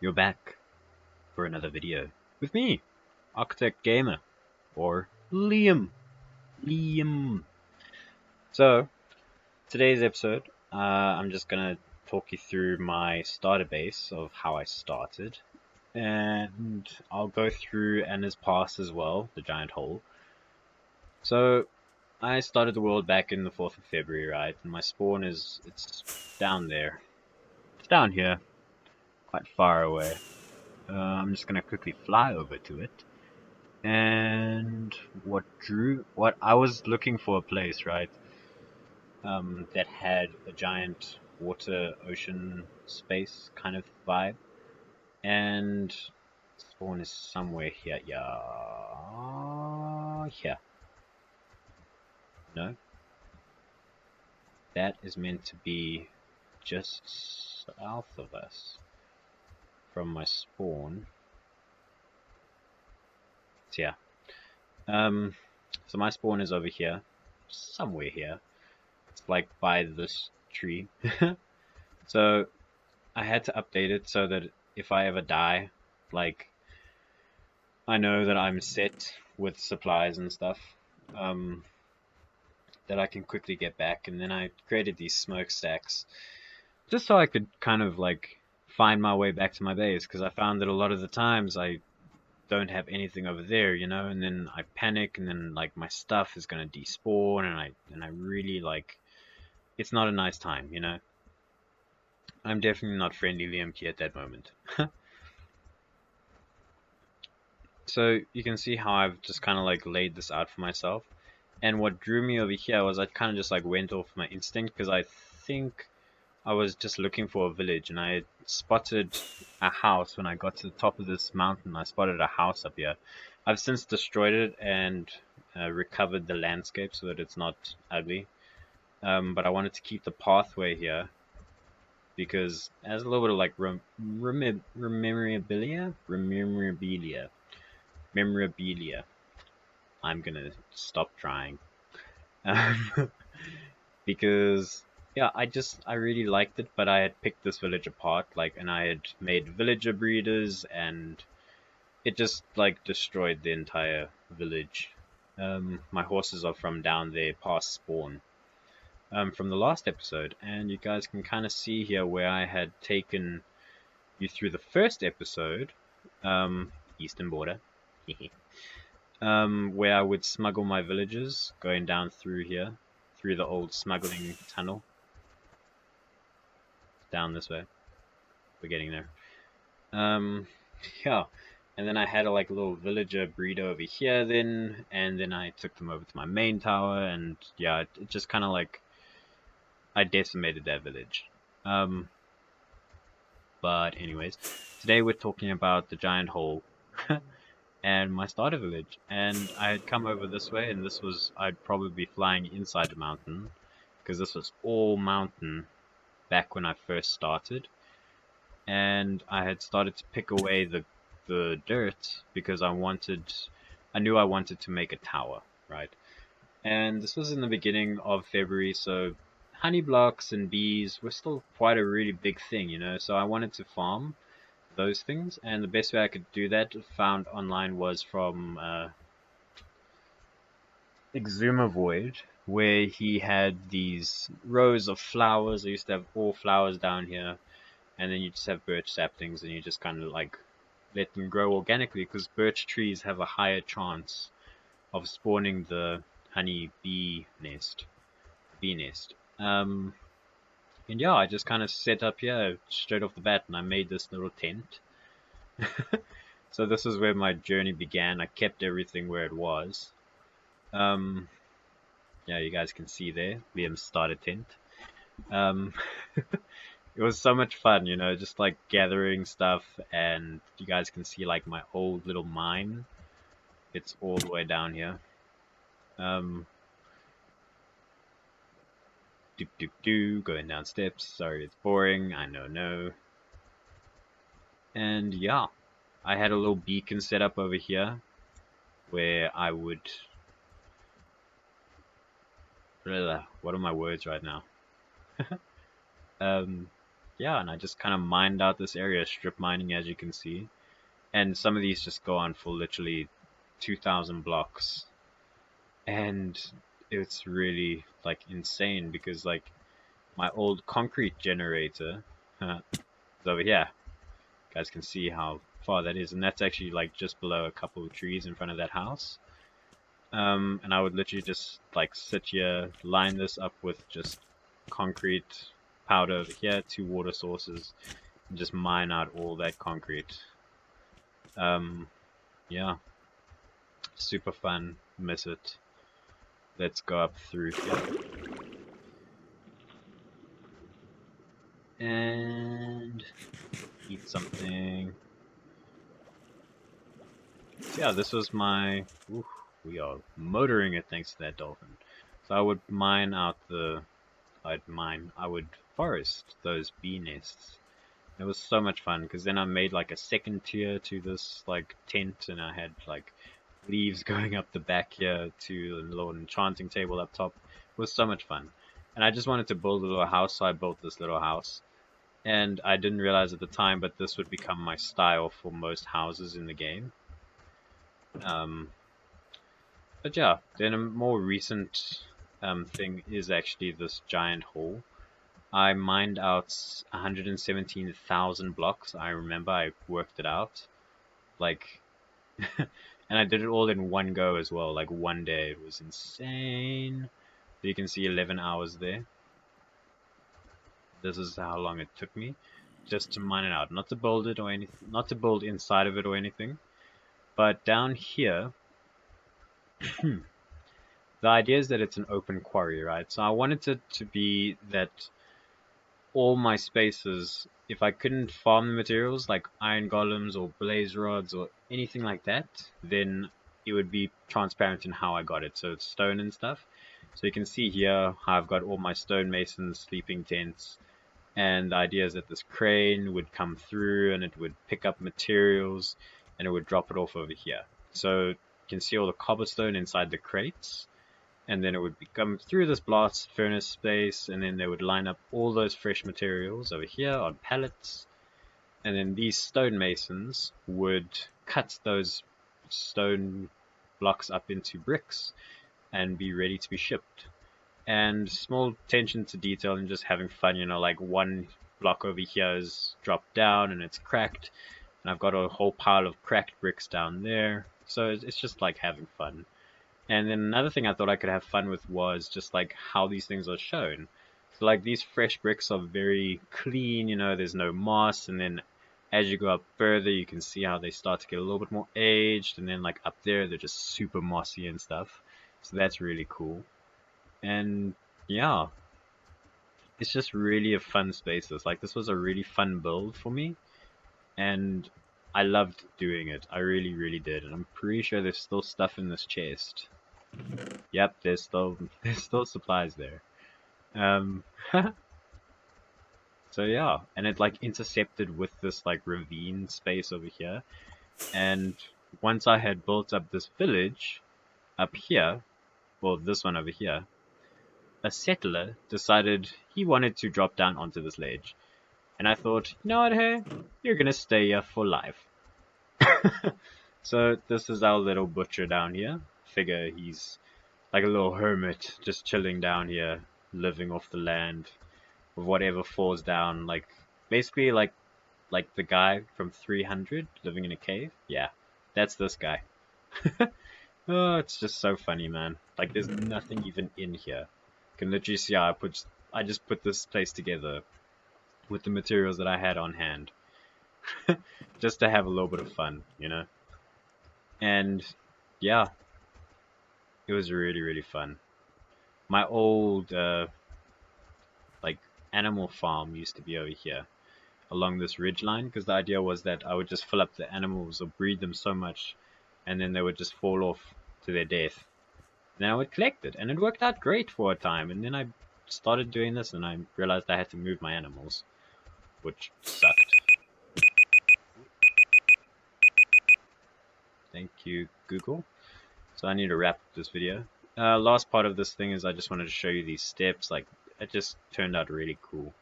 You're back for another video with me, Architect Gamer, or Liam. So, today's episode, I'm just gonna talk you through my starter base of how I started, and I'll go through Anna's past as well, the giant hole. So, I started the world back in the 4th of February, right? And my spawn it's down there. It's down here, quite far away. I'm just gonna quickly fly over to it. And what I was looking for a place, right? That had a giant water ocean space kind of vibe. And spawn is somewhere here. Yeah. Here. No. That is meant to be just south of us from my spawn. So yeah. So my spawn is over here. Somewhere here. It's like by this tree. So I had to update it so that if I ever die, like, I know that I'm set with supplies and stuff, that I can quickly get back. And then I created these smokestacks just so I could kind of like find my way back to my base, because I found that a lot of the times I don't have anything over there, and then I panic, and then like my stuff is gonna despawn, and I really like, it's not a nice time. I'm definitely not friendly Liam Key at that moment. So you can see how I've just kind of like laid this out for myself. And what drew me over here was I kind of just like went off my instinct, because I think I was just looking for a village, and I had spotted a house when I got to the top of this mountain. I spotted a house up here. I've since destroyed it and recovered the landscape so that it's not ugly. But I wanted to keep the pathway here, because as a little bit of like memorabilia. I'm gonna stop trying. Because yeah, I really liked it, but I had picked this village apart, like, and I had made villager breeders, and it just like destroyed the entire village. My horses are from down there past spawn, from the last episode, and you guys can kind of see here where I had taken you through the first episode, eastern border, where I would smuggle my villagers going down through here, through the old smuggling tunnel. Down this way. We're getting there. Yeah. And then I had a like little villager breeder over here then, and then I took them over to my main tower, and yeah, it just kind of like, I decimated that village. But anyways, today we're talking about the giant hole and my starter village. And I had come over this way, and I'd probably be flying inside the mountain, because this was all mountain back when I first started. And I had started to pick away the dirt, because I knew I wanted to make a tower, right? And this was in the beginning of February, so honey blocks and bees were still quite a really big thing. So I wanted to farm those things, and the best way I could do that, found online, was from Exuma Void, where he had these rows of flowers. I used to have all flowers down here, and then you just have birch saplings, and you just kind of like let them grow organically, because birch trees have a higher chance of spawning the honey bee nest. And yeah, I just kind of set up here straight off the bat, and I made this little tent. So this is where my journey began. I kept everything where it was. Yeah, you guys can see there, Liam's starter tent. It was so much fun, just like gathering stuff, and you guys can see like my old little mine. It's all the way down here. Going down steps. Sorry, it's boring. I know, no. And yeah, I had a little beacon set up over here, where I would. What are my words right now? yeah, and I just kind of mined out this area, strip mining as you can see. And some of these just go on for literally 2,000 blocks. And it's really like insane because like my old concrete generator is over here. You guys can see how far that is, and that's actually like just below a couple of trees in front of that house. And I would literally just like sit here, line this up with just concrete powder over here, two water sources, and just mine out all that concrete. Yeah, super fun. Miss it. Let's go up through here. And eat something. So yeah, this was my... Ooh, we are motoring it thanks to that dolphin. So I would mine out the... I would forest those bee nests. It was so much fun because then I made like a second tier to this like tent, and I had like leaves going up the back here to the little enchanting table up top. It was so much fun. And I just wanted to build a little house, so I built this little house. And I didn't realize at the time, but this would become my style for most houses in the game. Um, but yeah, then a more recent thing is actually this giant hole. I mined out 117,000 blocks. I remember I worked it out. Like, and I did it all in one go as well, like one day. It was insane. So you can see 11 hours there. This is how long it took me just to mine it out. Not to build it or anything, not to build inside of it or anything. But down here, the idea is that it's an open quarry, right? So I wanted it to be that all my spaces, if I couldn't farm the materials like iron golems or blaze rods or anything like that, then it would be transparent in how I got it. So it's stone and stuff. So you can see here how I've got all my stonemasons, sleeping tents, and the idea is that this crane would come through and it would pick up materials and it would drop it off over here. So you can see all the cobblestone inside the crates, and then it would come through this blast furnace space, and then they would line up all those fresh materials over here on pallets, and then these stonemasons would cut those stone blocks up into bricks and be ready to be shipped. And small attention to detail and just having fun, you know, like one block over here is dropped down and it's cracked, and I've got a whole pile of cracked bricks down there, so it's just like having fun. And then another thing I thought I could have fun with was just like how these things are shown. So like these fresh bricks are very clean, you know, there's no moss, and then as you go up further you can see how they start to get a little bit more aged, and then like up there they're just super mossy and stuff. So that's really cool. And yeah, it's just really a fun spaces. Like this was a really fun build for me, and I loved doing it. I really, really did. And I'm pretty sure there's still stuff in this chest. Yep, there's still supplies there. Um, so yeah, and it like intercepted with this like ravine space over here. And once I had built up this village up here, well, this one over here, a settler decided he wanted to drop down onto this ledge. And I thought, you know what, hey, you're gonna stay here for life. So this is our little butcher down here. Figure he's like a little hermit, just chilling down here, living off the land, with whatever falls down. Like basically like the guy from 300 living in a cave. Yeah, that's this guy. Oh, it's just so funny, man. Like there's nothing even in here. You can literally see how I just put this place together with the materials that I had on hand, just to have a little bit of fun, you know. And yeah, it was really really fun. My old like animal farm used to be over here along this ridge line, because the idea was that I would just fill up the animals or breed them so much, and then they would just fall off to their death. Then I would collect it, and it worked out great for a time. And then I started doing this, and I realized I had to move my animals, which sucked. Thank you, Google. So I need to wrap up this video. Last part of this thing is I just wanted to show you these steps. Like, it just turned out really cool.